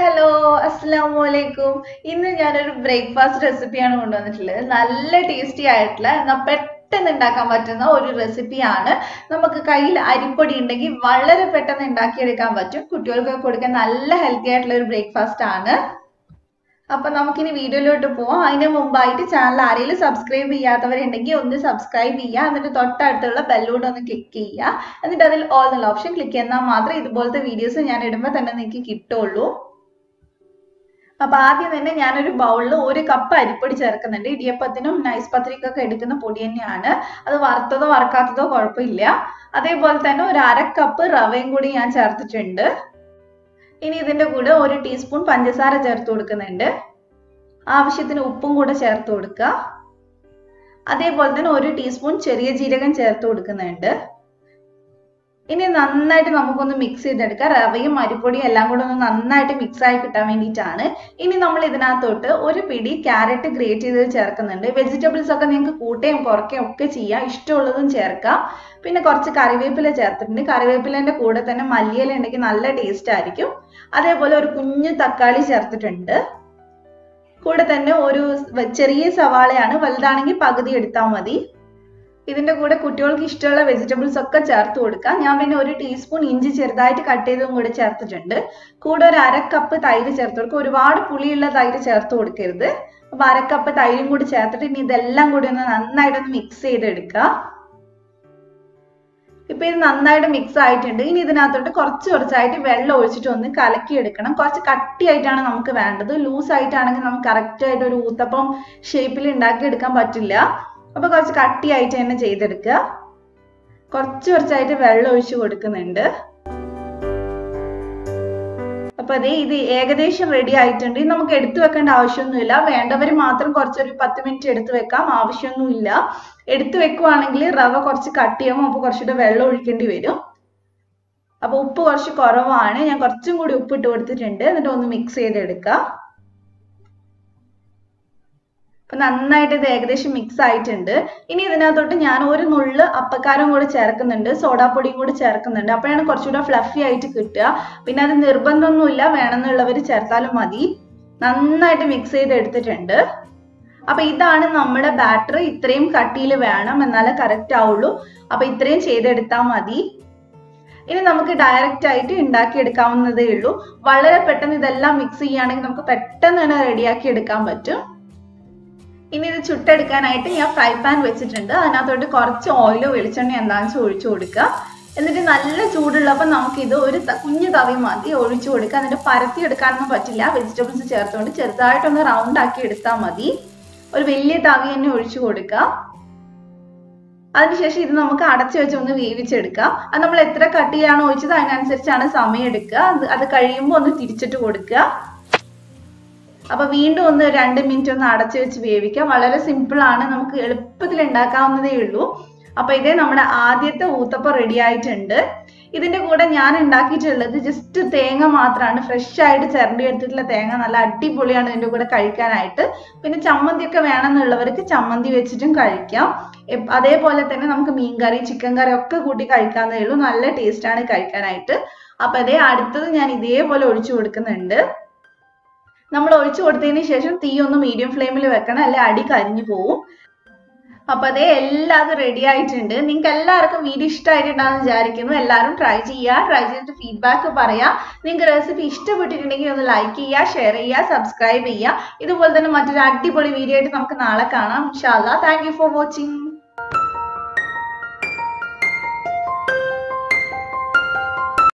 Hello, അസ്സലാമു അലൈക്കും. ഇന്ന് ഞാനൊരു ബ്രേക്ക്ഫാസ്റ്റ് റെസിപ്പിയാണ് കൊണ്ടുവന്നിട്ടുള്ളത്. നല്ല ടേസ്റ്റി ആയിട്ടുള്ള എന്നാൽ പെട്ടെന്ന് ഉണ്ടാക്കാൻ പറ്റുന്ന ഒരു റെസിപ്പിയാണ്. നമുക്ക് കയ്യിൽ അരിപ്പൊടി ഉണ്ടെങ്കിൽ വളരെ പെട്ടെന്ന് ഉണ്ടാക്കിയെടുക്കാൻ പറ്റും. കുട്ടികൾക്ക് കൊടുക്കാൻ നല്ല ഹെൽത്തി ആയിട്ടുള്ള ഒരു ബ്രേക്ക്ഫാസ്റ്റ് ആണ്. അപ്പൊ നമുക്കിനി വീഡിയോയിലോട്ട് പോവാം. അതിന് മുമ്പായിട്ട് ചാനൽ ആരെങ്കിലും സബ്സ്ക്രൈബ് ചെയ്യാത്തവരുണ്ടെങ്കിൽ ഒന്ന് സബ്സ്ക്രൈബ് ചെയ്യുക. എന്നിട്ട് തൊട്ടടുത്തുള്ള ബെല്ലൂടെ ഒന്ന് ക്ലിക്ക് ചെയ്യുക. എന്നിട്ട് അതിൽ ഓൾ എന്നുള്ള ഓപ്ഷൻ ക്ലിക്ക് ചെയ്താൽ മാത്രമേ ഇതുപോലത്തെ വീഡിയോസ് ഞാൻ ഇടുമ്പോൾ തന്നെ നിങ്ങൾക്ക് കിട്ടുള്ളൂ. അപ്പൊ ആദ്യം തന്നെ ഞാനൊരു ബൗളിൽ 1 കപ്പ് അരിപ്പൊടി ചേർക്കുന്നുണ്ട്. ഇടിയപ്പത്തിനും നൈസ് പത്തിരിക്കൊക്കെ എടുക്കുന്ന പൊടി തന്നെയാണ്. അത് വറുത്തതോ വറുക്കാത്തതോ കുഴപ്പമില്ല. അതേപോലെ തന്നെ ഒരു 1/2 കപ്പ് റവയും കൂടി ഞാൻ ചേർത്തിട്ടുണ്ട്. ഇനി ഇതിന്റെ കൂടെ 1 ടീസ്പൂൺ പഞ്ചസാര ചേർത്ത് കൊടുക്കുന്നുണ്ട്. ആവശ്യത്തിന് ഉപ്പും കൂടെ ചേർത്ത് കൊടുക്കുക. അതേപോലെ തന്നെ 1 ടീസ്പൂൺ ചെറിയ ജീരകം ചേർത്ത് കൊടുക്കുന്നുണ്ട്. ഇനി നന്നായിട്ട് നമുക്കൊന്ന് മിക്സ് ചെയ്തെടുക്കാം. റവയും അരിപ്പൊടിയും എല്ലാം കൂടെ ഒന്ന് നന്നായിട്ട് മിക്സ് ആയി കിട്ടാൻ വേണ്ടിയിട്ടാണ്. ഇനി നമ്മൾ ഇതിനകത്തോട്ട് 1 പിടി ക്യാരറ്റ് ഗ്രേറ്റ് ചെയ്ത് ചേർക്കുന്നുണ്ട്. വെജിറ്റബിൾസ് ഒക്കെ നിങ്ങൾക്ക് കൂട്ടുകയും കുറയ്ക്കുകയും ഒക്കെ ചെയ്യാം. ഇഷ്ടമുള്ളതും ചേർക്കാം. പിന്നെ കുറച്ച് കറിവേപ്പില ചേർത്തിട്ടുണ്ട്. കറിവേപ്പിലേന്റെ കൂടെ തന്നെ മല്ലിയില ഉണ്ടെങ്കിൽ നല്ല ടേസ്റ്റ് ആയിരിക്കും. അതേപോലെ ഒരു കുഞ്ഞു തക്കാളി ചേർത്തിട്ടുണ്ട്. കൂടെ തന്നെ ഒരു ചെറിയ സവാളയാണ്. വലുതാണെങ്കിൽ പകുതി എടുത്താൽ മതി. ഇതിന്റെ കൂടെ കുട്ടികൾക്ക് ഇഷ്ടമുള്ള വെജിറ്റബിൾസ് ഒക്കെ ചേർത്ത് കൊടുക്കാം. ഞാൻ പിന്നെ 1 ടീസ്പൂൺ ഇഞ്ചി ചെറുതായിട്ട് കട്ട് ചെയ്തതും കൂടെ ചേർത്തിട്ടുണ്ട്. കൂടെ ഒരു 1/2 കപ്പ് തൈര് ചേർത്ത് കൊടുക്കുക. ഒരുപാട് പുളിയുള്ള തൈര് ചേർത്ത് കൊടുക്കരുത്. അപ്പൊ 1/2 കപ്പ് തൈരും കൂടി ചേർത്തിട്ട് ഇനി ഇതെല്ലാം കൂടി ഒന്ന് നന്നായിട്ടൊന്ന് മിക്സ് ചെയ്തെടുക്കുക. ഇപ്പൊ ഇത് നന്നായിട്ട് മിക്സ് ആയിട്ടുണ്ട്. ഇനി ഇതിനകത്തോട്ട് കുറച്ചായിട്ട് വെള്ളം ഒഴിച്ചിട്ട് ഒന്ന് കലക്കി എടുക്കണം. കുറച്ച് കട്ടിയായിട്ടാണ് നമുക്ക് വേണ്ടത്. ലൂസ് ആയിട്ടാണെങ്കിൽ നമുക്ക് കറക്റ്റ് ആയിട്ട് ഒരു ഊത്തപ്പം ഷേപ്പിൽ ഉണ്ടാക്കി എടുക്കാൻ പറ്റില്ല. അപ്പൊ കുറച്ച് കട്ടിയായിട്ട് തന്നെ ചെയ്തെടുക്കുക. കുറച്ചായിട്ട് വെള്ളം ഒഴിച്ച് കൊടുക്കുന്നുണ്ട്. അപ്പൊ അതെ ഇത് ഏകദേശം റെഡി ആയിട്ടുണ്ട്. ഇത് നമുക്ക് എടുത്തു വെക്കേണ്ട ആവശ്യമൊന്നുമില്ല. വേണ്ടവർ മാത്രം കുറച്ചൊരു 10 മിനിറ്റ് എടുത്തു വെക്കാം. ആവശ്യമൊന്നുമില്ല. എടുത്തു വെക്കുവാണെങ്കിൽ റവ കുറച്ച് കട്ടിയാവും. അപ്പൊ കുറച്ചുകൂടെ വെള്ളം ഒഴിക്കേണ്ടി വരും. അപ്പൊ ഉപ്പ് കുറച്ച് കുറവാണ്. ഞാൻ കുറച്ചും കൂടി ഉപ്പ് ഇട്ട് കൊടുത്തിട്ടുണ്ട്. എന്നിട്ട് ഒന്ന് മിക്സ് ചെയ്തെടുക്കുക. അപ്പൊ നന്നായിട്ട് ഇത് ഏകദേശം മിക്സ് ആയിട്ടുണ്ട്. ഇനി ഇതിനകത്തോട്ട് ഞാൻ ഒരു നുള്ള് അപ്പക്കാരം കൂടെ ചേർക്കുന്നുണ്ട്. സോഡാപ്പൊടിയും കൂടി ചേർക്കുന്നുണ്ട്. അപ്പോഴാണ് കുറച്ചുകൂടെ ഫ്ലഫി ആയിട്ട് കിട്ടുക. പിന്നെ അത് നിർബന്ധമൊന്നുമില്ല. വേണമെന്നുള്ളവർ ചേർത്താലും മതി. നന്നായിട്ട് മിക്സ് ചെയ്ത് എടുത്തിട്ടുണ്ട്. അപ്പൊ ഇതാണ് നമ്മുടെ ബാറ്റർ. ഇത്രയും കട്ടിയിൽ വേണം, എന്നാലേ കറക്റ്റ് ആവുള്ളൂ. അപ്പൊ ഇത്രയും ചെയ്തെടുത്താൽ മതി. ഇനി നമുക്ക് ഡയറക്റ്റ് ആയിട്ട് ഉണ്ടാക്കി എടുക്കാവുന്നതേ ഉള്ളൂ. വളരെ പെട്ടെന്ന് ഇതെല്ലാം മിക്സ് ചെയ്യുകയാണെങ്കിൽ നമുക്ക് പെട്ടെന്ന് തന്നെ റെഡിയാക്കി എടുക്കാൻ പറ്റും. ഇനി ഇത് ചുട്ടെടുക്കാനായിട്ട് ഞാൻ ഫ്രൈ പാൻ വെച്ചിട്ടുണ്ട്. അതിനകത്തോട്ട് കുറച്ച് ഓയിലോ വെളിച്ചെണ്ണ എന്താണെന്ന് വെച്ചാൽ ഒഴിച്ചു കൊടുക്കുക. എന്നിട്ട് നല്ല ചൂടുള്ളപ്പോൾ നമുക്ക് ഇത് ഒരു കുഞ്ഞു തവി മതി ഒഴിച്ചു കൊടുക്കുക. എന്നിട്ട് പരത്തി എടുക്കാനൊന്നും പറ്റില്ല. വെജിറ്റബിൾസ് ചേർത്തുകൊണ്ട് ചെറുതായിട്ടൊന്ന് റൗണ്ട് ആക്കി എടുത്താൽ മതി. ഒരു വലിയ തവി തന്നെ ഒഴിച്ചു കൊടുക്കുക. അതിനുശേഷം ഇത് നമുക്ക് അടച്ചു വെച്ച് ഒന്ന് വേവിച്ചെടുക്കാം. അത് നമ്മൾ എത്ര കട്ടിയാണോ ഒഴിച്ചത് അതിനനുസരിച്ചാണ് സമയം എടുക്കുക. അത് കഴിയുമ്പോൾ ഒന്ന് തിരിച്ചിട്ട് കൊടുക്കുക. അപ്പൊ വീണ്ടും ഒന്ന് 2 മിനിറ്റ് ഒന്ന് അടച്ചു വെച്ച് വേവിക്കാം. വളരെ സിമ്പിൾ ആണ്. നമുക്ക് എളുപ്പത്തിൽ ഉണ്ടാക്കാവുന്നതേ ഉള്ളൂ. അപ്പൊ ഇതേ നമ്മുടെ ആദ്യത്തെ ഊത്തപ്പം റെഡി ആയിട്ടുണ്ട്. ഇതിന്റെ കൂടെ ഞാൻ ഉണ്ടാക്കിയിട്ടുള്ളത് ജസ്റ്റ് തേങ്ങ മാത്രമാണ്. ഫ്രഷ് ആയിട്ട് ചിരണ്ടി എടുത്തിട്ടുള്ള തേങ്ങ നല്ല അടിപൊളിയാണ് ഇതിന്റെ കൂടെ കഴിക്കാനായിട്ട്. പിന്നെ ചമ്മന്തി ഒക്കെ വേണമെന്നുള്ളവർക്ക് ചമ്മന്തി വെച്ചിട്ടും കഴിക്കാം. അതേപോലെ തന്നെ നമുക്ക് മീൻകറി ചിക്കൻ കറി ഒക്കെ കൂട്ടി കഴിക്കാവുന്നതേ ഉള്ളൂ. നല്ല ടേസ്റ്റ് ആണ് കഴിക്കാനായിട്ട്. അപ്പൊ അതേ അടുത്തത് ഞാൻ ഇതേപോലെ ഒഴിച്ചു കൊടുക്കുന്നുണ്ട്. നമ്മൾ ഒഴിച്ചു കൊടുത്തതിന് ശേഷം തീ ഒന്ന് മീഡിയം ഫ്ലെയിമിൽ വെക്കണം, അല്ലെ അടി കരിഞ്ഞു പോവും. അപ്പൊ അതേ എല്ലാം റെഡി ആയിട്ടുണ്ട്. നിങ്ങൾക്ക് എല്ലാവർക്കും വീഡിയോ ഇഷ്ടമായിട്ടുണ്ടാകുന്ന വിചാരിക്കുന്നു. എല്ലാവരും ട്രൈ ചെയ്യുക. ട്രൈ ചെയ്തിട്ട് ഫീഡ്ബാക്ക് പറയാം. നിങ്ങൾക്ക് റെസിപ്പി ഇഷ്ടപ്പെട്ടിട്ടുണ്ടെങ്കിൽ ഒന്ന് ലൈക്ക് ചെയ്യുക, ഷെയർ ചെയ്യുക, സബ്സ്ക്രൈബ് ചെയ്യുക. ഇതുപോലെ തന്നെ മറ്റൊരു അടിപൊളി വീഡിയോ ആയിട്ട് നമുക്ക് നാളെ കാണാം. ഇൻഷാ അല്ലാഹ്. Thank you for watching.